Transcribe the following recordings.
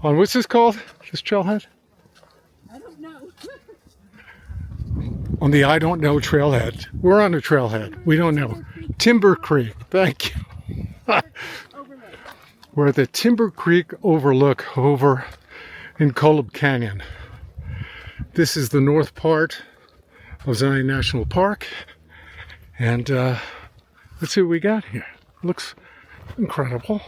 On what's this called? This trailhead? I don't know. On the I don't know trailhead. We're on a trailhead. We don't know. Timber Creek. Thank you. We're at the Timber Creek Overlook over in Coleb Canyon. This is the north part of Zion National Park. And let's see what we got here. Looks incredible.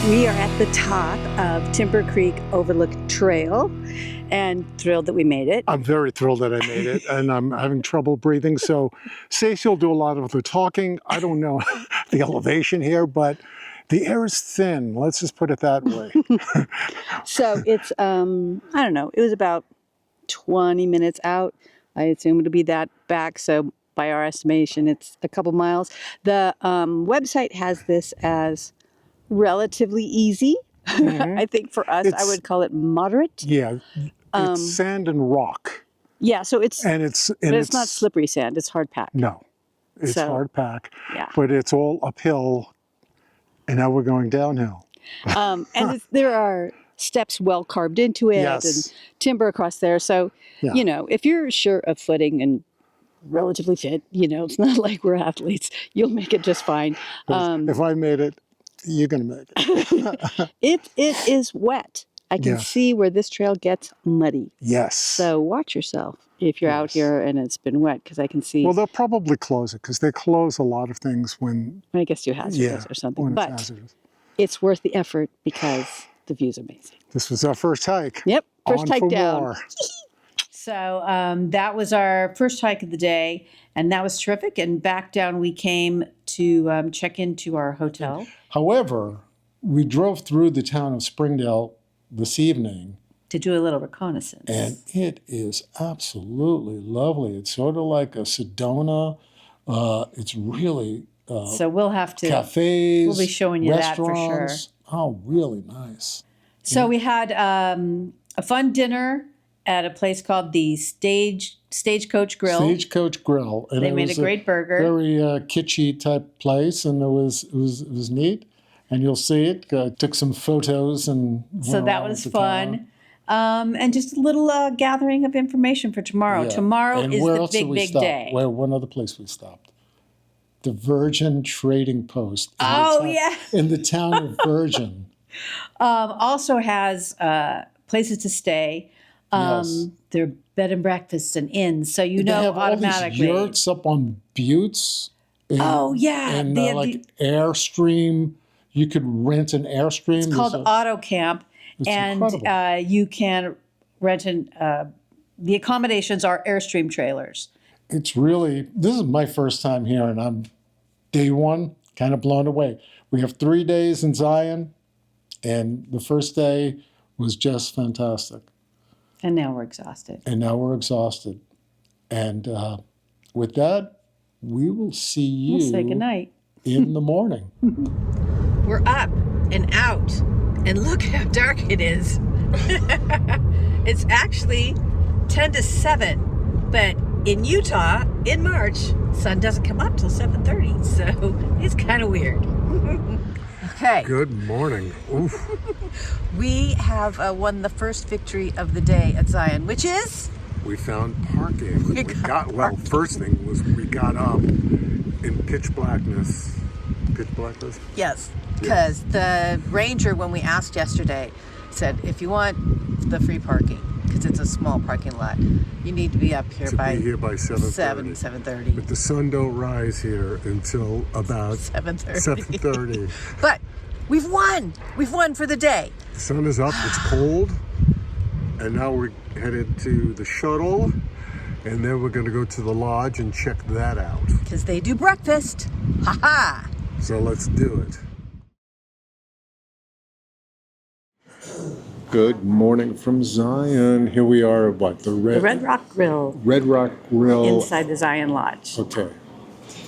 We are at the top of Timber Creek Overlook Trail and thrilled that we made it. I'm very thrilled that I made it, and I'm having trouble breathing. So Stacey will do a lot of the talking. I don't know the elevation here, but the air is thin. Let's just put it that way. So it's, I don't know, it was about 20 minutes out. I assume it'll be that back. So by our estimation, it's a couple miles. The website has this as relatively easy. Mm-hmm. I think for us, I would call it moderate. Yeah, it's sand and rock. Yeah, so it's it's not slippery sand. It's hard packed. No, it's hard pack. Yeah, but it's all uphill, and now we're going downhill. And there are steps well carved into it, and timber across there. So you know, if you're sure of footing and relatively fit, you know, it's not like we're athletes. You'll make it just fine. If I made it, you're going to make it. It is wet. I can see where this trail gets muddy. Yes. So watch yourself if you're out here and it's been wet, because I can see. Well, they'll probably close it because they close a lot of things when it gets too hazardous or something. When but it's hazardous. It's worth the effort because the view's amazing. This was our first hike. Yep, first hike down. More. So that was our first hike of the day, and that was terrific. And back down we came to check into our hotel. However, we drove through the town of Springdale this evening to do a little reconnaissance. And it is absolutely lovely. It's sort of like a Sedona. It's really so we'll have to cafes. We'll be showing you that for sure. Oh, really nice. So we had a fun dinner at a place called the Stagecoach Grill. Stagecoach Grill. And they made a great burger. Very kitschy type place, and it was neat. And you'll see it. Took some photos and so that was fun. And just a little gathering of information for tomorrow. Yeah. Tomorrow is the big day. Well, one other place we stopped. The Virgin Trading Post. In the town of Virgin. Also has places to stay. They're bed and breakfasts and inns, so you know automatically. They have all these yurts up on buttes. And, And like Airstream. You could rent an Airstream. It's called Auto Camp. And you can rent the accommodations are Airstream trailers. This is my first time here, and I'm day one, kind of blown away. We have 3 days in Zion, and the first day was just fantastic. And now we're exhausted. And with that, we will see you. We'll say goodnight. In the morning. We're up and out. And look how dark it is. It's actually 10 to 7. But in Utah, in March, sun doesn't come up till 7:30. So it's kind of weird. Okay. Good morning. Oof. We have won the first victory of the day at Zion, which is? We found parking. First thing was we got up in pitch blackness. Pitch blackness? Yes. Because the ranger, when we asked yesterday, said, if you want the free parking, because it's a small parking lot, you need to be up here by 7:30. But the sun don't rise here until about 7:30. But we've won. We've won for the day. The sun is up. It's cold. And now we're headed to the shuttle. And then we're going to go to the lodge and check that out. Because they do breakfast. Ha ha! So let's do it. Good morning from Zion. Here we are at what? The Red Rock Grill. Red Rock Grill. Inside the Zion Lodge. Okay.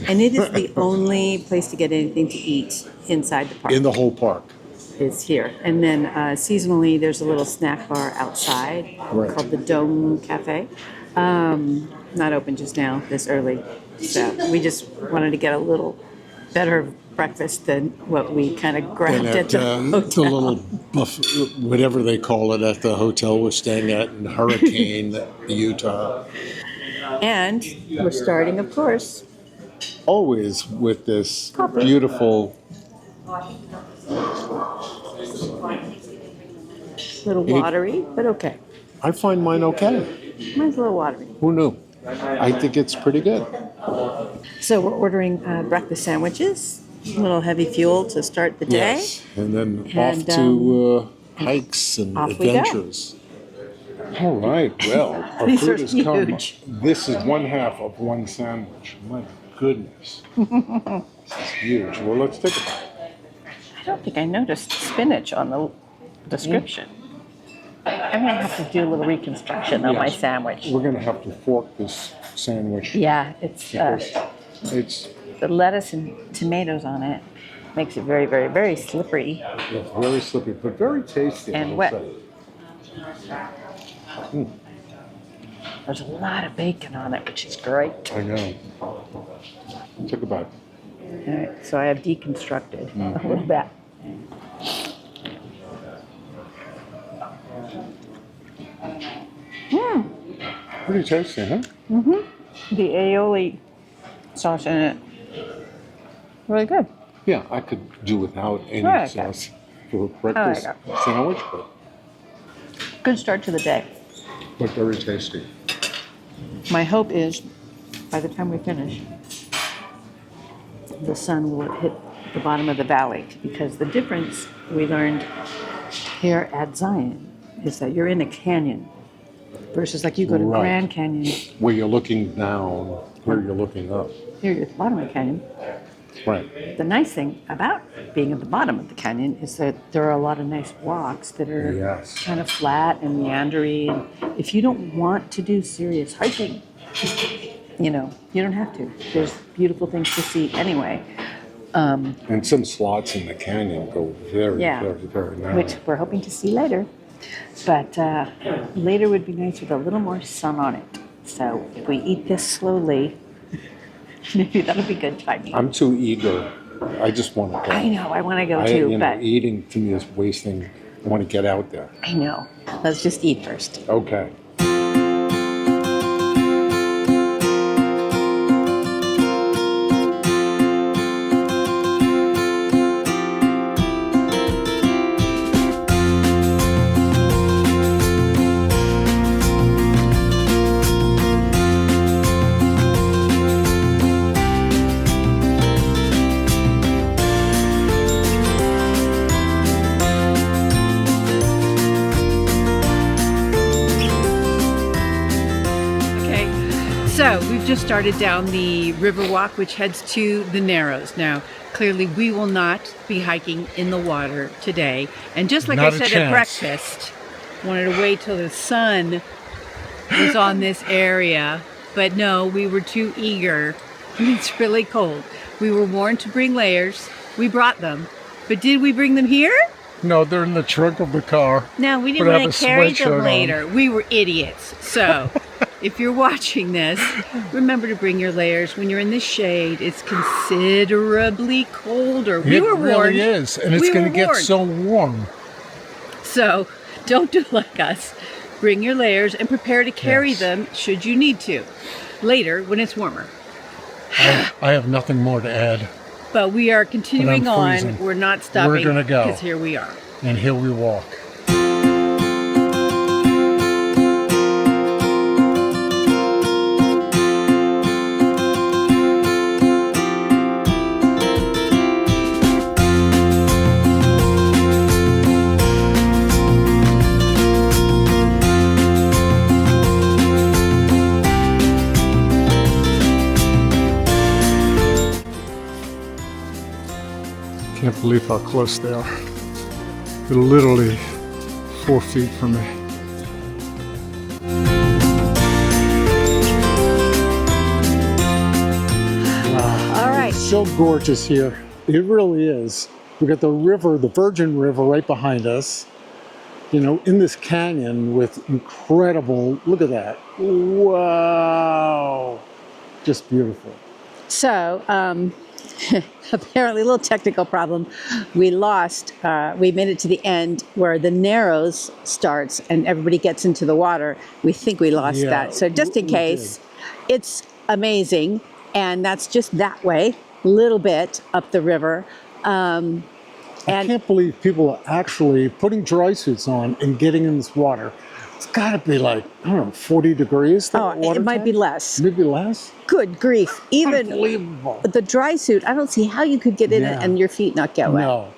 And it is the only place to get anything to eat inside the park. In the whole park. Is here. And then seasonally, there's a little snack bar outside called the Dome Cafe. Not open just now, this early. So we just wanted to get a little better breakfast than what we kind of grabbed at the hotel. The little whatever they call it at the hotel we're staying at in Hurricane, Utah. And we're starting, of course, always with this beautiful little watery, but okay. I find mine okay. Mine's a little watery. Who knew? I think it's pretty good. So we're ordering breakfast sandwiches, a little heavy fuel to start the day. Yes, and then off to hikes and adventures. All right, well, our These food are has come. huge. This is one half of one sandwich. My goodness. This is huge. Well, let's take a bite. I don't think I noticed spinach on the description. I'm going to have to do a little reconstruction on my sandwich. We're going to have to fork this sandwich. Yeah, it's It's the lettuce and tomatoes on it makes it very, very, very slippery. It's very slippery, but very tasty. And wet. There's a lot of bacon on it, which is great. I know. Take a bite. All right, so I have deconstructed a little bit. Pretty tasty, huh? The aioli sauce in it, really good. Yeah, I could do without any Okay. sauce for a breakfast sandwich, Good start to the day. but very tasty. My hope is, by the time we finish, the sun will hit the bottom of the valley, because the difference we learned here at Zion is that you're in a canyon versus like you go to Right. Grand Canyon. Where you're looking down, where you're looking up. Here you're at the bottom of the canyon. Right. The nice thing about being at the bottom of the canyon is that there are a lot of nice walks that are Yes. kind of flat and meandery. And if you don't want to do serious hiking, you don't have to. There's beautiful things to see anyway. And some slots in the canyon go very, Yeah. very, very narrow. Which we're hoping to see later. But later would be nice with a little more sun on it. So if we eat this slowly, maybe that'll be good timing. I'm too eager. I just want to go. I know, I want to go too, but eating to me is wasting. I want to get out there. I know. Let's just eat first. Okay. So we've just started down the Riverwalk, which heads to the Narrows. Now, clearly we will not be hiking in the water today. And just like Not I a said at chance. breakfast, wanted to wait till the sun was on this area. But no, we were too eager. It's really cold. We were warned to bring layers. We brought them. But did we bring them here? No, they're in the trunk of the car. No, we didn't But I want have to a carry sweatshirt them on. later. We were idiots. So, if you're watching this, remember to bring your layers. When you're in the shade, it's considerably colder. We were warned. It really is, and it's We going were to get warned. so warm. So, don't do like us. Bring your layers and prepare to carry Yes. them should you need to. Later, when it's warmer. I have nothing more to add, But we are continuing on. freezing. We're not stopping. We're gonna go. Because here we are. and here we walk. Can't believe how close they are. They're literally 4 feet from me. Wow. All right. It's so gorgeous here. It really is. We got the river, the Virgin River right behind us. You know, in this canyon with incredible, look at that. Wow. Just beautiful. So, apparently a little technical problem. We made it to the end where the Narrows starts and everybody gets into the water. We think we lost Yeah, that. So just in we case, it's amazing. And that's just that way, a little bit up the river. I can't believe people are actually putting dry suits on and getting in this water. It's got to be like, I don't know, 40 degrees? It might be less. Maybe less? Good grief. Even Unbelievable. the dry suit, I don't see how you could get in it and your feet not get wet. No.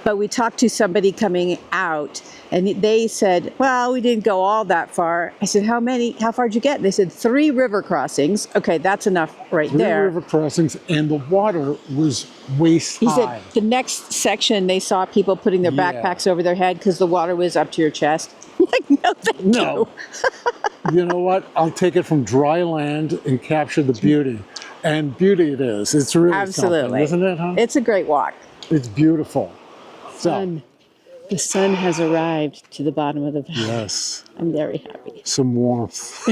But we talked to somebody coming out and they said, well, we didn't go all that far. I said, how far did you get? They said 3 river crossings. Okay, that's enough right 3 there. river crossings, and the water was waist high. He said the next section they saw people putting their backpacks over their head because the water was up to your chest. Like, no, thank you. You know what? I'll take it from dry land and capture the beauty. And beauty it is. It's really something, isn't it, huh? It's a great walk. It's beautiful. So, the sun has arrived to the bottom of the valley. yes. I'm very happy. Some warmth.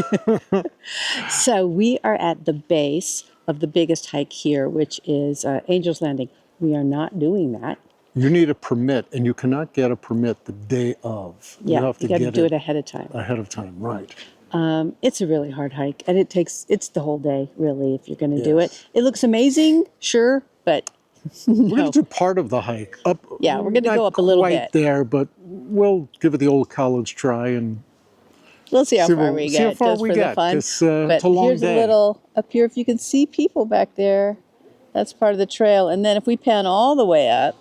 So we are at the base of the biggest hike here, which is Angel's Landing. We are not doing that. You need a permit, and you cannot get a permit the day of. Yeah, you have to got to get do it ahead of time. Ahead of time, right. It's a really hard hike, and it's the whole day, really, if you're going to do it. It looks amazing, sure, but We're going to do part of the hike. Yeah, we're going to go up a little bit. Not quite there, but we'll give it the old college try, and we'll see how far we get. See how far just we for get. The fun. It's But a long here's day. a little up here. If you can see people back there, that's part of the trail. And then if we pan all the way up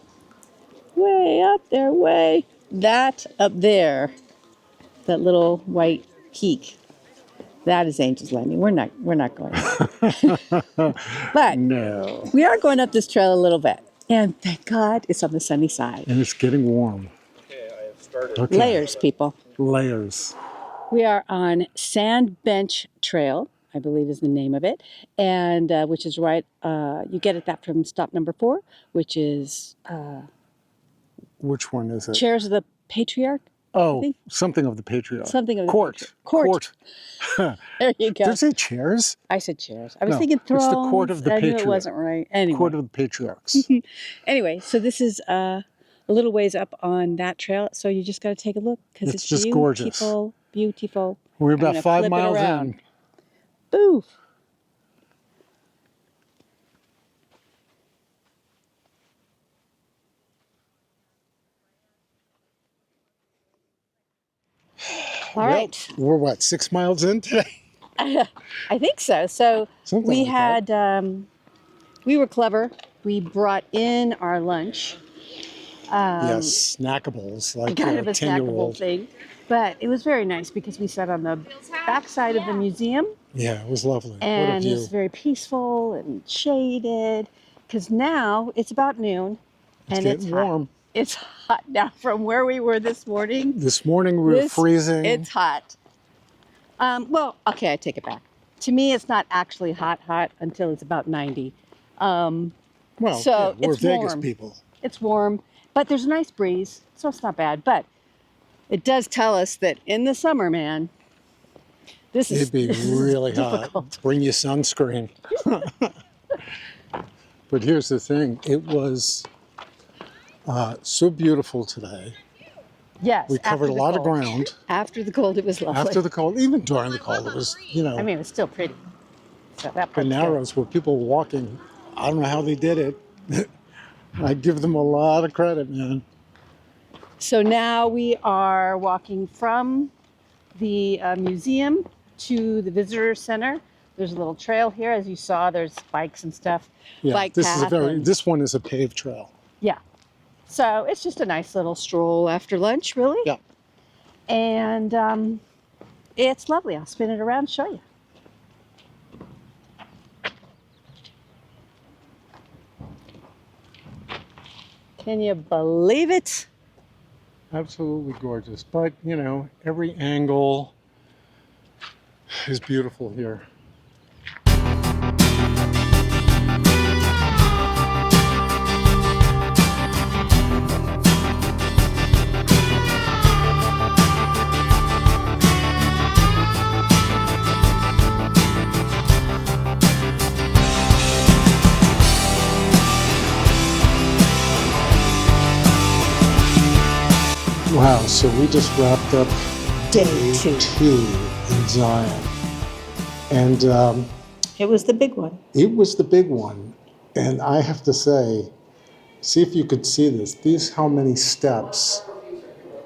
there, that up there, that little white peak, that is Angel's Landing. We're not going there. But no, we are going up this trail a little bit. And thank God it's on the sunny side. And it's getting warm. Okay, I have started. Okay. Layers, people. Layers. We are on Sand Bench Trail, I believe is the name of it, and which is right, you get at that from stop number 4, which is... which one is it? Chairs of the Patriarch? Oh, something of the Patriarch. Something of the Court. Court. There you go. Did it say chairs? I said chairs. I was No, thinking thrones. it's the Court of the I knew Patriarch. it wasn't right. Anyway. Court of the Patriarchs. Anyway, so this is a little ways up on that trail, so you just got to take a look because it's just gorgeous. Beautiful. We're about 5 miles in. Boo! All right. We're what, 6 miles in today? I think so. So Something we like had, we were clever. We brought in our lunch. Yes, snackables, like Kind of a 10-year-old. snackable thing. But it was very nice because we sat on the backside of the museum. Yeah, it was lovely. And what a it view. was very peaceful and shaded. Because now it's about noon. It's and getting it's hot. warm. It's hot now from where we were this morning. This morning we were freezing. It's hot. Well, okay, I take it back. To me, it's not actually hot until it's about 90. Well, so yeah, we're it's Vegas warm. people. It's warm, but there's a nice breeze, so it's not bad. But it does tell us that in the summer, man, It'd be really difficult. hot. Bring you sunscreen. But here's the thing. It was so beautiful today. Yes. We covered a lot of cold. ground. After the cold, it was lovely. After the cold, even during the cold, it was, you know, I mean, it was still pretty. So that the part's good. Narrows where people were walking. I don't know how they did it. I give them a lot of credit, man. So now we are walking from the museum to the visitor center. There's a little trail here, as you saw. There's bikes and stuff. Yeah, Bike this path. this one is a paved trail. Yeah. So it's just a nice little stroll after lunch, really. Yeah. And it's lovely. I'll spin it around and show you. Can you believe it? Absolutely gorgeous. But, you know, every angle is beautiful here. Wow, so we just wrapped up Day two in Zion. And It was the big one. it was the big one. And I have to say, see if you could see this. These how many steps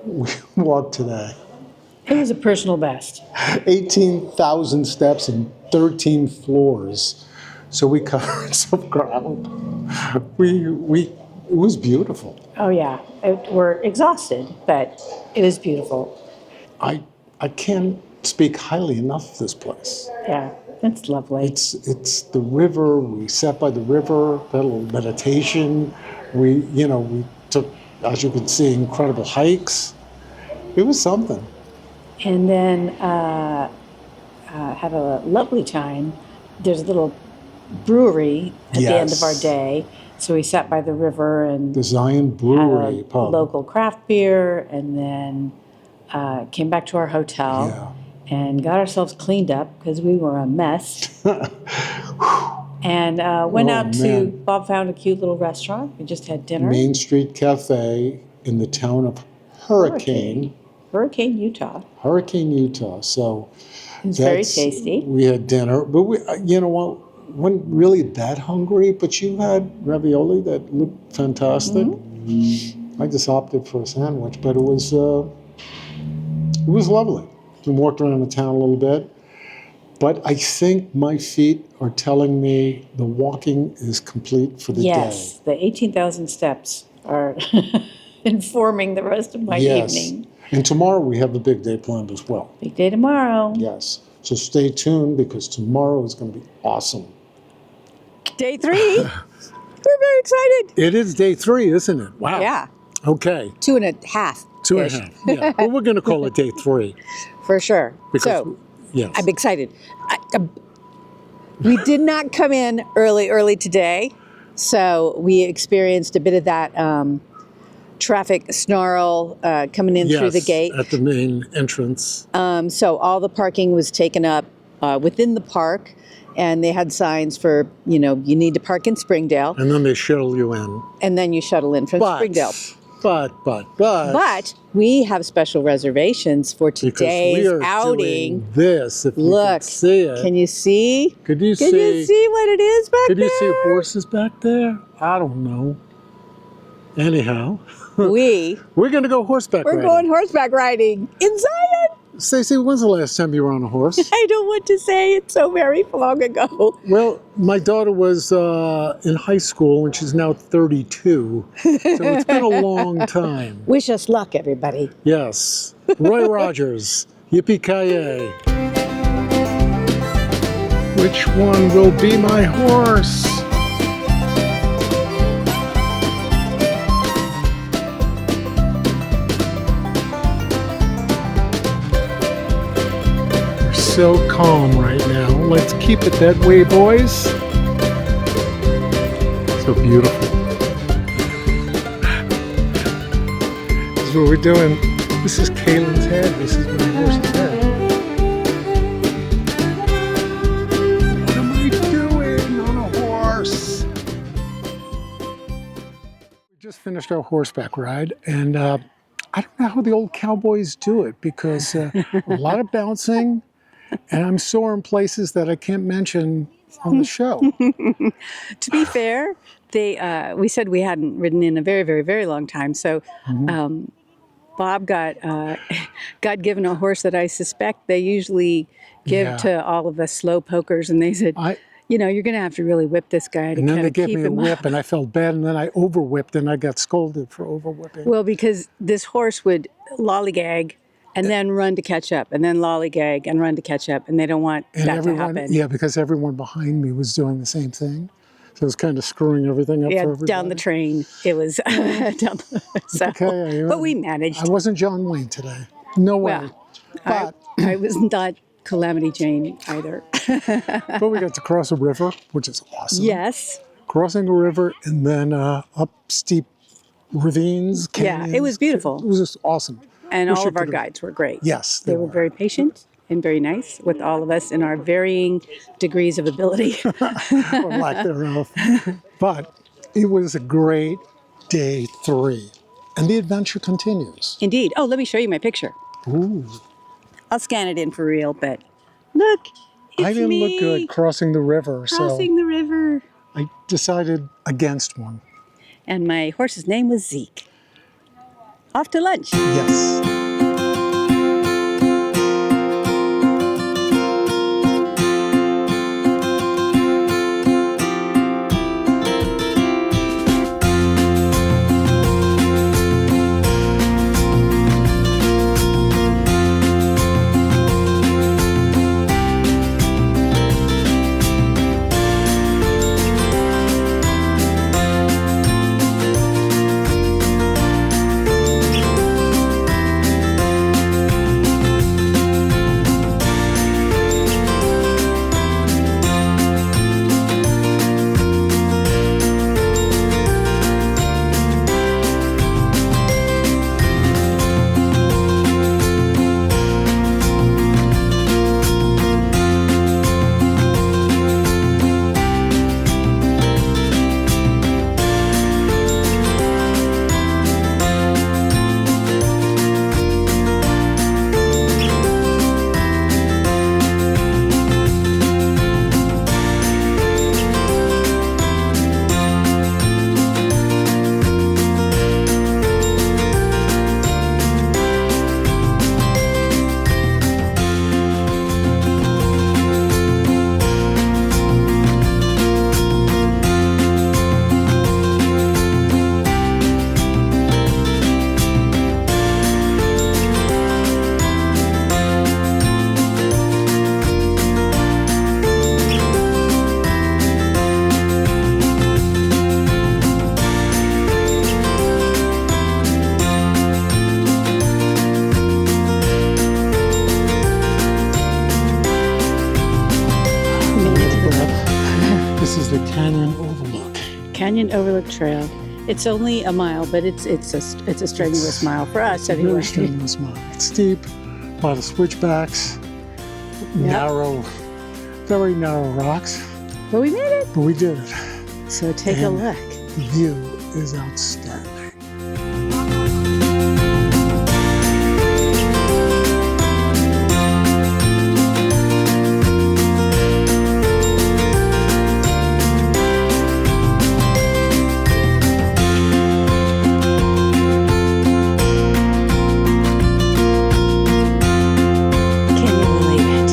we walked today. It was a personal best. 18,000 steps and 13 floors. So we covered some ground. It was beautiful. Oh yeah, we're exhausted, but it was beautiful. I can't speak highly enough of this place. Yeah, it's lovely. It's the river. We sat by the river, had a little meditation. We took, as you can see, incredible hikes. It was something. And then had a lovely time. There's a little brewery at the end of our Yes. day. So we sat by the river and The Zion had Brewery a pub. local craft beer, and then came back to our hotel and got ourselves cleaned up because we were a mess. And went Oh, out to, man. Bob found a cute little restaurant. We just had dinner. Main Street Cafe in the town of Hurricane, Utah. Utah. So It was very that's- tasty. We had dinner, but you know what? Wasn't really that hungry, but you had ravioli that looked fantastic. I just opted for a sandwich, but it was lovely. We walked around the town a little bit, but I think my feet are telling me the walking is complete for the Yes, day. the 18,000 steps are informing the rest of my Yes. evening. And tomorrow we have a big day planned as well. Big day tomorrow. Yes. So stay tuned because tomorrow is going to be awesome. Day 3. We're very excited. It is day 3, isn't it? Wow. Yeah. Okay. 2.5. 2.5. Yeah. But we're going to call it day 3. For sure. Because, So yes. I'm excited. We did not come in early today. So we experienced a bit of that traffic snarl coming in through the Yes, gate. at the main entrance. So all the parking was taken up within the park, and they had signs for, you need to park in Springdale, And then they shuttle you in. and then you shuttle in from Springdale. But We have special reservations for because today's we are outing. doing this, if you Look, can see it. can you see? Could you Can you see what it is back Could there? you see horses back there? I don't know. Anyhow, We're we're going to go horseback riding. going horseback riding in Zion. Stacey, when's the last time you were on a horse? I don't want to say it's so very long ago. Well, my daughter was in high school and she's now 32. So it's been a long time. Wish us luck, everybody. Yes. Roy Rogers. Yippee-ki-yay. Which one will be my horse? You're so calm right now. Let's keep it that way, boys. So beautiful. This is what we're doing. This is Kaylin's head. This is my horse's head. What am I doing on a horse? We just finished our horseback ride, and I don't know how the old cowboys do it because a lot of bouncing, and I'm sore in places that I can't mention on the show. To be fair, we said we hadn't ridden in a very, very, very long time. So Bob got given a horse that I suspect they usually give Yeah. to all of us slow pokers. And they said, you're going to have to really whip this guy to And then kind they of gave keep me a him whip, up. and I felt bad, and then I over-whipped, and I got scolded for over-whipping. Well, because this horse would lollygag and then run to catch up, and then lollygag and run to catch up, and they don't want And that everyone, to happen. yeah, because everyone behind me was doing the same thing. So it's kind of screwing everything up Yeah, for everybody. down the train. It was down. So, Okay, but we managed. I wasn't John Wayne today. No way. Well, But I was not Calamity Jane either. but we got to cross a river, which is awesome. Yes. Crossing a river and then up steep ravines, Yeah, canyons. it was beautiful. It was just awesome. And Wish all I of our could've- guides were great. Yes, They were very patient and very nice with all of us in our varying degrees of ability. or lack thereof. But it was a great day 3. And the adventure continues. Indeed. Oh, let me show you my picture. Ooh. I'll scan it in for real, but look, it's I didn't me look good crossing the river, crossing the river. so I decided against one. And my horse's name was Zeke. Off to lunch. Yes. This is the Canyon Overlook. Canyon Overlook Trail. It's only a mile, but it's a strenuous mile for us Very anyway. strenuous mile. It's steep, a lot of switchbacks, narrow, very narrow rocks, But we made it. but we did it. So take a And look. The view is outstanding. Can you believe it?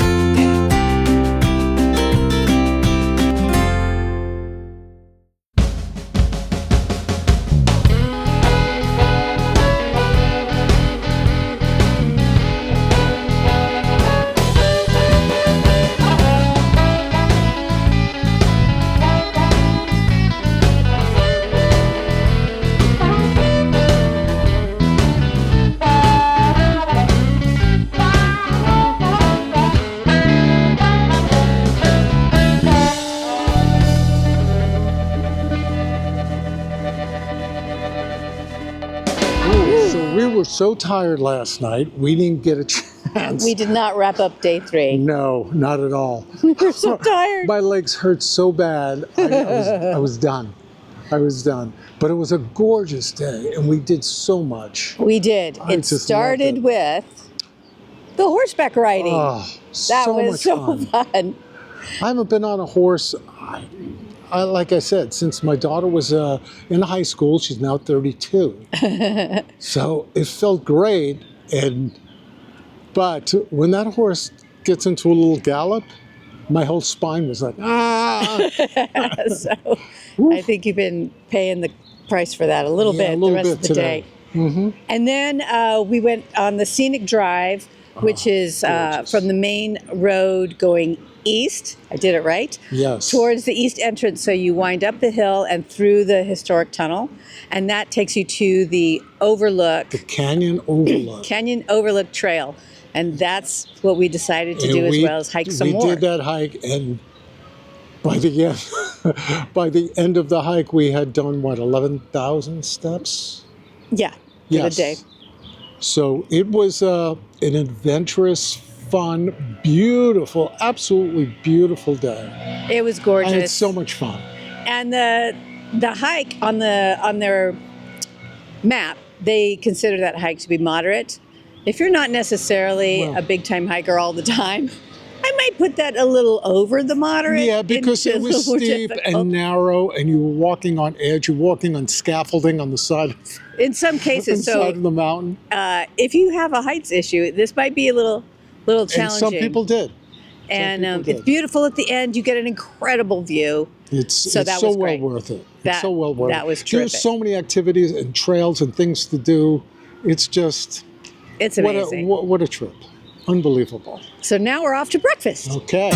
So we were so tired last night, we didn't get a chance. We did not wrap up day 3. No, not at all. We were so tired. My legs hurt so bad, I was done. I was done. But it was a gorgeous day, and we did so much. We did. I It just started loved with the horseback riding. Oh, that so was much so fun. I haven't been on a horse, like I said, since my daughter was in high school. She's now 32. So it felt great. But when that horse gets into a little gallop, my whole spine was like, ah. So I think you've been paying the price for that a little Yeah, a bit little the rest bit of the today. day. Mm-hmm. And then we went on the scenic drive, which is gorgeous. from the main road going east. I did it right. Yes. Towards the east entrance. So you wind up the hill and through the historic tunnel. And that takes you to the overlook. The Canyon Overlook. Canyon Overlook Trail. And that's what we decided to do as well as hike some more. We did that hike, and by the end, by the end of the hike, we had done, what, 11,000 steps? Yeah, in a day. So it was an adventurous, fun, beautiful, absolutely beautiful day. It was gorgeous. And it's so much fun. And the hike on their map, they consider that hike to be moderate. If you're not necessarily a big time hiker all the time, I might put that a little over the moderate. Yeah, because it was steep and narrow, and you were walking on edge. You're walking on scaffolding on the side. In some cases, side of the mountain. If you have a heights issue, this might be a little challenging. And some people did. And it's beautiful at the end. You get an incredible view. It's so well worth it. It's so well worth it. That was terrific. There's so many activities and trails and things to do. It's just... It's amazing. What a trip. Unbelievable. So now we're off to breakfast. Okay.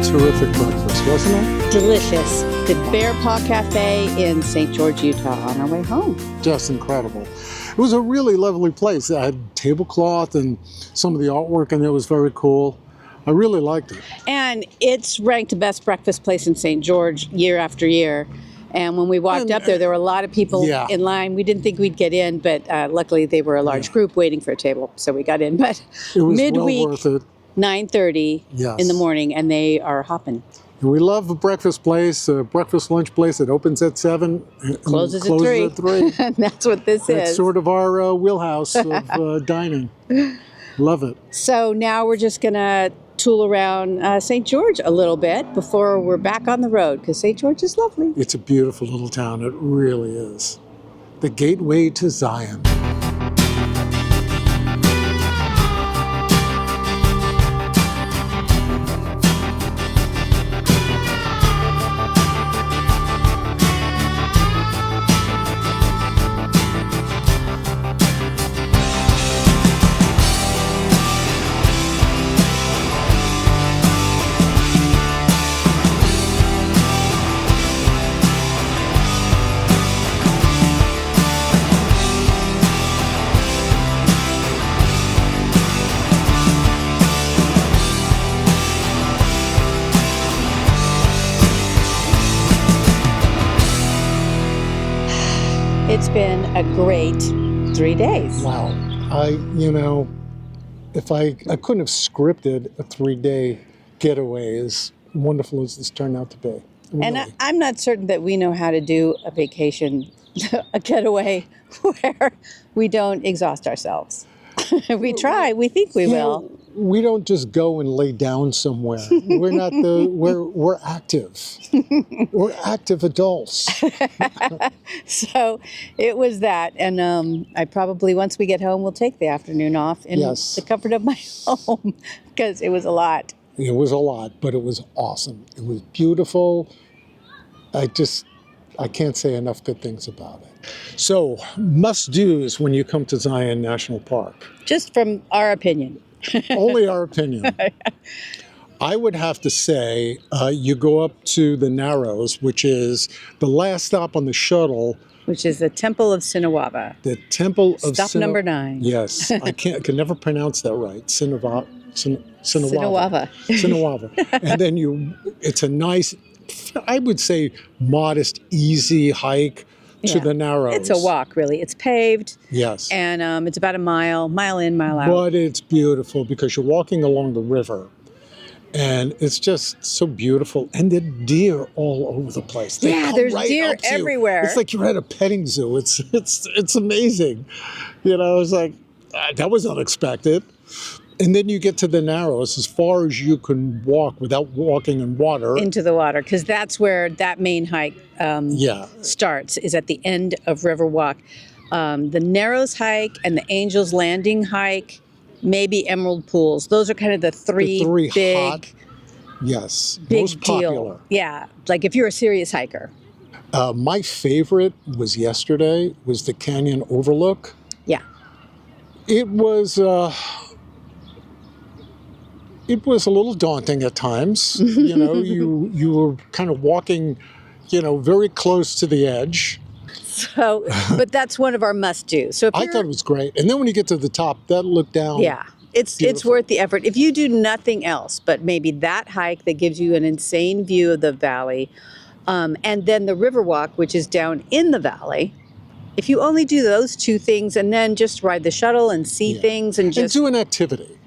Terrific breakfast, wasn't it? Delicious. The Bearpaw Cafe in St. George, Utah on our way home. Just incredible. It was a really lovely place. It had tablecloth and some of the artwork, and it was very cool. I really liked it. And it's ranked the best breakfast place in St. George year after year. And when we walked up there were a lot of people in line. We didn't think we'd get in, but luckily they were a large group waiting for a table, so we got in. But it was midweek, well worth it. 9:30 in the morning, and they are hopping. And we love a breakfast place, a breakfast lunch place that opens at 7 and closes at 3. And that's what this is. It's sort of our wheelhouse of dining. Love it. So now we're just going to tool around St. George a little bit before we're back on the road, because St. George is lovely. It's a beautiful little town. It really is. The gateway to Zion. It's been a great 3 days. Wow. If I couldn't have scripted a 3-day getaway as wonderful as this turned out to be. Really. And I'm not certain that we know how to do a vacation, a getaway where we don't exhaust ourselves. We try. We think we will. We don't just go and lay down somewhere. We're not we're active. We're active adults. So it was that. And I probably, once we get home, we'll take the afternoon off in the comfort of my home, because it was a lot. It was a lot, but it was awesome. It was beautiful. I can't say enough good things about it. So, must-dos when you come to Zion National Park. Just from our opinion. Only our opinion. I would have to say you go up to the Narrows, which is the last stop on the shuttle which is the Temple of Sinawava. The Temple of Stop number 9. Yes, I can never pronounce that right. Sinawava. Sinawava. And then it's a nice, I would say, modest, easy hike to the Narrows. It's a walk, really. It's paved. Yes. And it's about a mile in, mile out. But it's beautiful because you're walking along the river. And it's just so beautiful. And there are deer all over the place. They come there's right deer up to you. everywhere. It's like you're at a petting zoo. It's amazing. It's like, that was unexpected. And then you get to the Narrows as far as you can walk without walking in water. Into the water, because that's where that main hike starts, is at the end of Riverwalk. The Narrows hike and the Angel's Landing hike, maybe Emerald Pools. Those are kind of the three big, hot, big most deal. popular. Yeah, like if you're a serious hiker. My favorite was yesterday, was the Canyon Overlook. Yeah. It was a little daunting at times. You were kind of walking, very close to the edge. So, but that's one of our must-dos. So I thought it was great. And then when you get to the top, that look down. Yeah, it's worth the effort. If you do nothing else, but maybe that hike that gives you an insane view of the valley, and then the Riverwalk, which is down in the valley. If you only do those two things and then just ride the shuttle and see things and do an activity.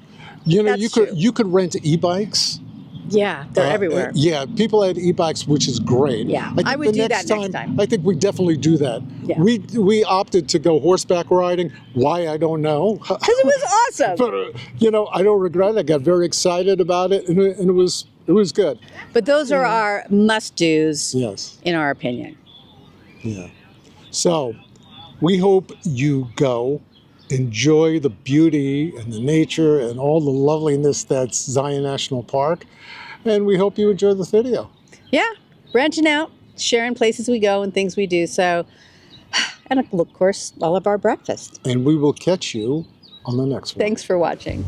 You could rent e-bikes. Yeah, they're everywhere. People had e-bikes, which is great. Yeah, I would do that next time. I think we definitely do that. Yeah. We opted to go horseback riding. Why, I don't know. Because it was awesome. But, I don't regret it. I got very excited about it, and it was good. But those are our must-dos, in our opinion. Yeah. So, we hope you go. Enjoy the beauty and the nature and all the loveliness that's Zion National Park. And we hope you enjoy the video. Yeah, branching out, sharing places we go and things we do. So, and of course, all of our breakfast. And we will catch you on the next one. Thanks for watching.